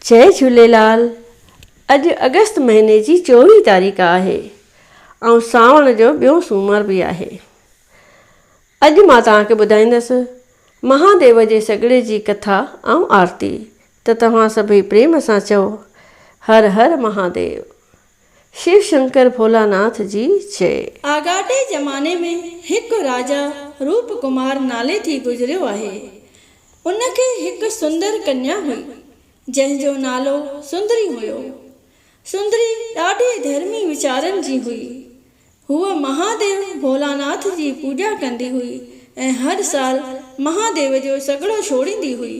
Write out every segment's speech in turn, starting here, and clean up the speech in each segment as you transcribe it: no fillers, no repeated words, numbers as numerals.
जय झूलेलाल। अॼु अगस्त महीने जी 24 तारीख़ आहे ऐं सावण जो ॿियो सूमर बि आहे। अॼु मां तव्हांखे ॿुधाईंदसि महादेव जे सॻिड़े जी कथा ऐं आरती। त तव्हां सभई प्रेम सां चओ हर हर महादेव। शिव शंकर भोलानाथ जी जय। आगाटे ज़माने में हिकु राजा रूप कुमार नाले थी गुज़रियो आहे। उनखे हिकु सुंदर कन्या हुई जंहिंजो नालो सुंदरी हुयो। सुंदरी ॾाढी धर्मी वीचारनि जी हुई। हूअ महादेव भोलानाथ जी पूॼा कंदी हुई ऐं हर साल महादेव जो सॻिड़ो छोड़ींदी हुई।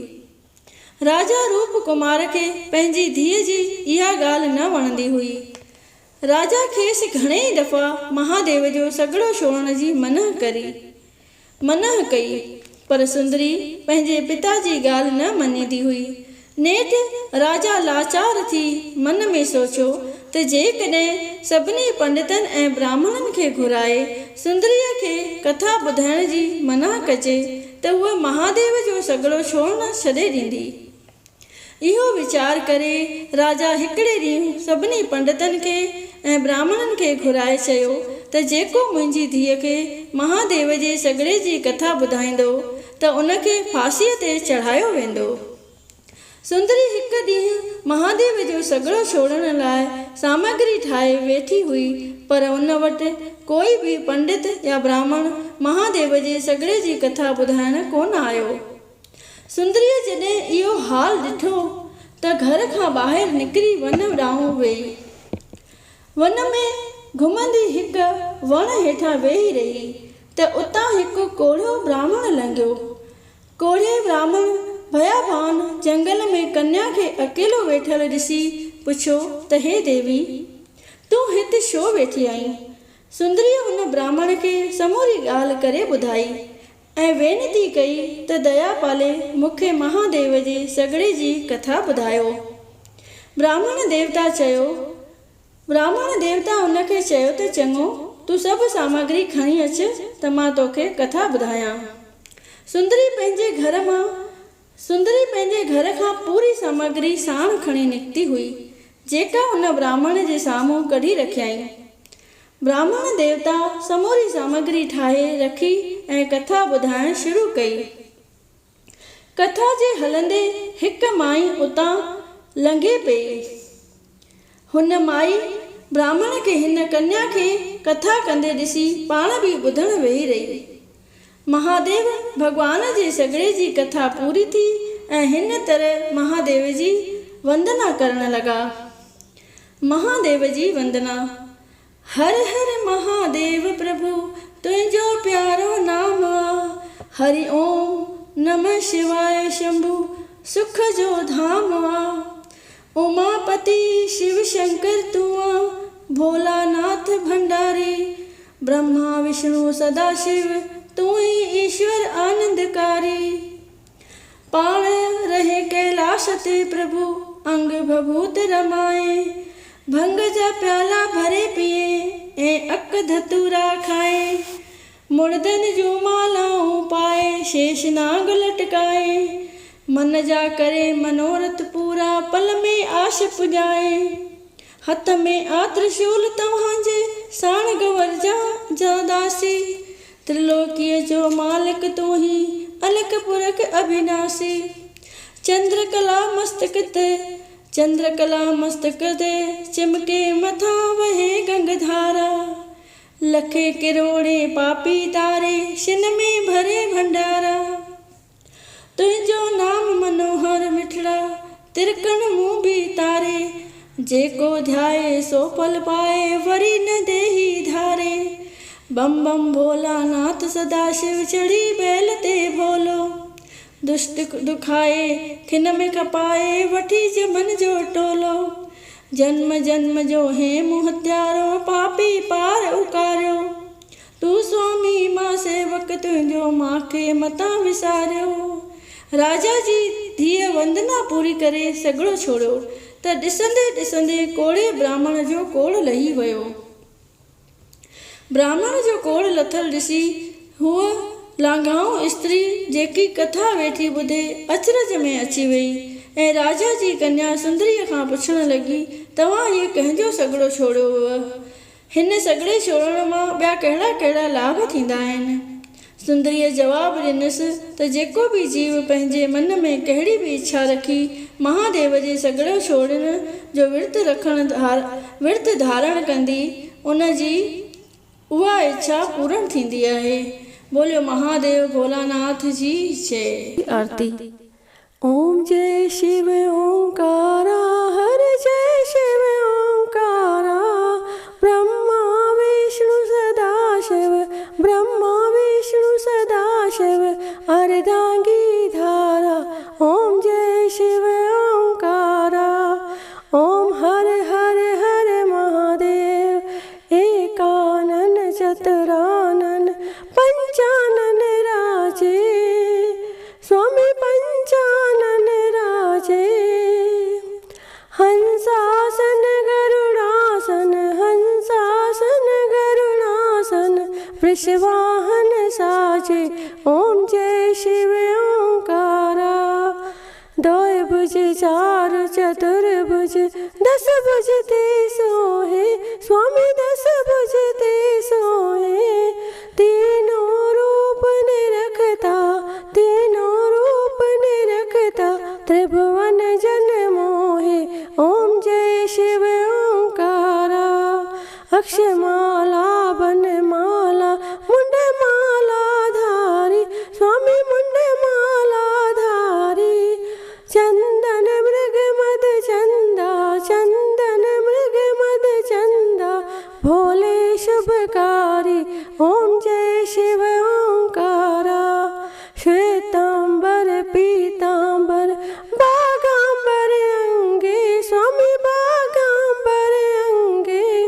राजा रूप कुमार खे पंहिंजी धीअ जी इहा ॻाल्हि न वणंदी हुई। राजा खेसि घणेई दफ़ा महादेव जो सॻिड़ो छोड़ण जी मना कई, पर सुंदरी पंहिंजे पिता जी ॻाल्हि न मञींदी हुई। नेठि राजा लाचार थी मन में सोचियो त जेकॾहिं सभिनी पंडितनि ऐं ब्राह्मणनि खे घुराए सुंदरीअ खे कथा ॿुधाइण जी मना कजे त उहा महादेव जो सॻिड़ो छोड़ण छॾे ॾींदी। इहो वीचार करे राजा हिकिड़े ॾींहुं सभिनी पंडितनि खे ऐं ब्राह्मणनि खे घुराए चयो त जेको मुंहिंजी धीअ खे महादेव जे सॻिड़े जी कथा ॿुधाईंदो त उनखे फांसीअ ते चढ़ायो वेंदो। सुंदरी हिकु ॾींहुं महादेव जो सॻिड़ो छोड़ण लाइ सामग्री ठाहे वेठी हुई, पर उन वटि कोई बि पंडित या ब्राह्मण महादेव जे सॻिड़े जी कथा ॿुधाइण कोन आयो। सुंदरीअ जॾहिं इहो हाल ॾिठो त घर खां ॿाहिरि निकिरी वन ॾांहुं वेई। वन में घुमंदी हिकु वण हेठां वेही रही त उतां हिकु कोढ़ियो ब्राह्मण लंघियो। कोढ़िये ब्राह्मण भयाबान जंगल में कन्या खे अकेलो वेठल ॾिसी पुछियो त हे देवी, तूं हिते छो वेठी आहीं? सुंदरीअ हुन ब्राह्मण खे समूरी ॻाल्हि करे ॿुधाई ऐं वेनती कई त दया पाले मूंखे महादेव जे सॻिड़े जी कथा ॿुधायो। ब्राह्मण देवता उनखे चयो त चङो, तूं सभु सामग्री खणी अच त मां तोखे कथा ॿुधायां। सुंदरी पंहिंजे घर खां पूरी सामग्री साण खणी निकिती हुई, जेका हुन ब्राह्मण जे साम्हूं कढी रखियाईं। ब्राह्मण देवता समूरी सामग्री ठाहे रखी ऐं कथा ॿुधाइण शुरू कई। कथा जे हलंदे हिकु माई उतां लंघे पई। हुन माई ब्राह्मण खे हिन कन्या खे कथा कंदे ॾिसी पाण बि ॿुधण वेही रही। महादेव भॻवान जे सॻिड़े जी कथा पूरी थी ऐं हिन तरह महादेव जी वंदना करण लॻा। महादेव जी वंदना। हर हर महादेव प्रभु तुंहिंजो प्यारो नाम आ। हरि ओम नमः शिवाय शंभु सुख जो धाम आ। उमापति शिव शंकर तूं आ। भोलानाथ भंडारी ब्रह्मा विष्णु सदाशिव तूं ही ईश्वर आनंदकारी। पाण रहे कैलाश ते प्रभु अंग भभूत रमाए। भंग जा प्याला भरे पिए ऐं अक धतूरा खाए। मुर्दन जूं मालाऊं पाए शेष नाग लटकाए। मन जा करे मनोरथ पूरा पल में आश पुॼाए। हथ में आ त्रिशूल तव्हांजे साण गवर जा दासी। त्रिलोकीअ जो मालिक तूं ही अलख पुरख अविनाशी। चंद्रकला मस्तक ते चिमके मथां वहे गंगधारा। लखे किरोड़े पापी तारे शिन में भरे भंडारा। तुंहिंजो नाम मनोहर मिठड़ा तिरकण मूं बि तारे। जेको ध्याए सो फल पाए वरी न देही धारे। बम बम भोलानाथ सदाशिव चढ़ी बैल ते भोलो। दुष्ट दुखाए खिन में खपाए वठी जमन जो टोलो। जन्म जन्म जो है मुँह हत्यारो पापी पार उकारियो। तूं स्वामी मां सेवक तुंहिंजो मांखे मतां विसारियो। राजा जी धीअ वंदना पूरी करे सॻिड़ो छोड़ियो त ॾिसंदे ॾिसंदे कोड़े ब्राह्मण जो कोड़ लही वियो। ब्राह्मण जो कोड़ लथल ॾिसी हूअ लांघाऊं स्त्री जेकी कथा वेठी ॿुधे अचरज में अची वई ऐं राजा जी कन्या सुंदरीअ खां पुछण लॻी, तव्हां इहे कंहिंजो सॻिड़ो छोड़ियो हुअ? हिन सॻिड़े छोड़ण मां ॿिया कहिड़ा कहिड़ा लाभ थींदा आहिनि? सुंदरीअ जवाबु ॾिनसि त जेको बि जीव पंहिंजे मन में कहिड़ी बि इच्छा रखी महादेव जे सॻिड़ो छोड़ण जो विर्त धारण कंदी, उन जी उहा इच्छा पूर्ण थींदी आहे। बोलियो महादेव भोलानाथ जी जय। आरती। ओम जय शिव ओंकारा, हर जय शिव ओंकारा, ब्रह्मा विष्णु सदा शिव, ब्रह्मा विष्णु सदा शिव, अर्धांगी धारा। ओम जय शिव ओंकारा, ओम हर हर हर महादेव, एकानन चतुरानन पंचानन राजे, स्वामी पंचानन राजे। हंसासन गरुड़ासन, हंसासन गरुड़ासन, वृषवाहन साजे। ओम जय शिव ओंकारा, दोय भुज चार चतुर्भुज, दस भुज ते सोहे, स्वामी दस भुज ते सोहे। तीनों रूप निरखता, तीनों रूप निरखता, त्रिभुवन जन मोहे। ओम जय शिव ओंकारा, अक्षमाला बनमाला, मुंड माला धारी, स्वामी मुंड माला धारी। चंदन मृग मद चंदा, चंदन मृग मद चंदा, भोले शुभकारी। ओम जय शिव ओंकारा, श्वेतांबर पीतांबर, बागांबर अंगे, स्वामी बागांबर अंगे।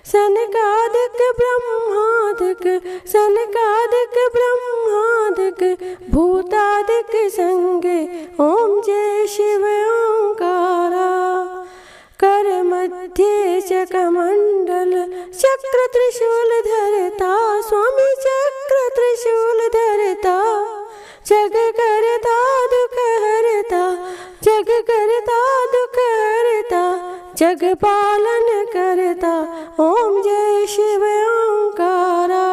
सनकादिक ब्रह्मादिक, सनकादिक ब्रह्मादिक, भूतादिक संगे। ओम जय शिव ओंकारा, कर मध्य चकमंडल, चक्र त्रिशूल धरता, स्वामी चक्र त्रिशूल धरता। जग करता दुख हरता, जग करता दुख हरता, जग पालन करता। ओम जय शिव ओंकारा,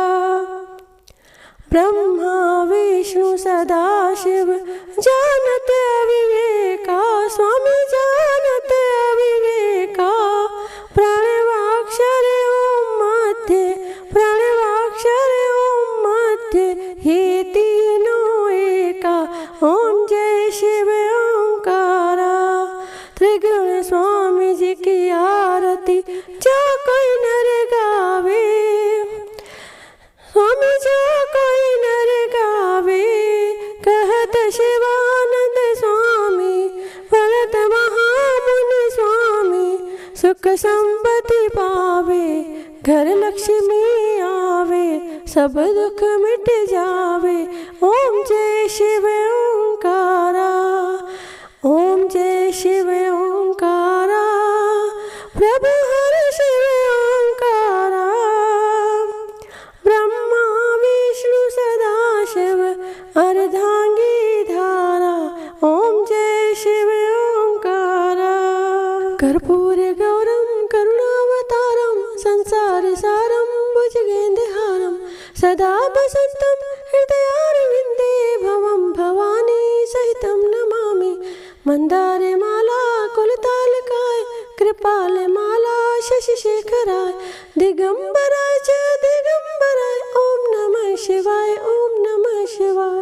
ब्रह्मा विष्णु सदा शिव, जानत अविवेका, स्वामी जानत अविवेका। प्रणवाक्षर ओम मध्य, प्रणवाक्षर ओम मध्य, हे तीनों एका। ओम जय शिव ओंकारा, त्रिगुण स्वामी जी की आरती जो कोई नर गावे, स्वामी जो कोई नर गावे। कहत शिवानंद स्वामी, भरत महामुनि स्वामी, सुख संपत्ति पावे, घर लक्ष्मी आवे, सब दुख मिट जावे। ओम जय शिव ओंकारा, ओम जय शिव ओंकारा, प्रभु हर शिव ओंकारा, ब्रह्मा विष्णु सदा शिव, अर्धांगी धारा। ओम जय शिव ओंकारा, कर्पूर गौरम करुणावतारम, संसार सारम भुजगेन्द्रहारम, सदा वसंतम हृदयारविंदे, भवम भवानी सहितं नमामि। मंदारे माला कुलतालकाय, कृपाल माला शशिशेखराय, दिगंबराय च दिगंबराय। ओम नमः शिवाय, ओम नमः शिवाय।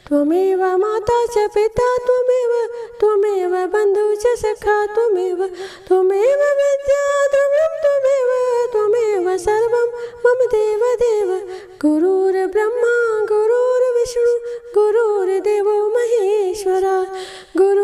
त्वमेव माता च पिता त्वमेव, त्वमेव बन्धु च सखा त्वमेव, त्वमेव विद्या द्रव्यं त्वमेव, त्वमेव सर्वं मम देव देव। गुरुर्ब्रह्मा गुरुर्विष्णु गुरुर्देवो महेश्वरा, गुरु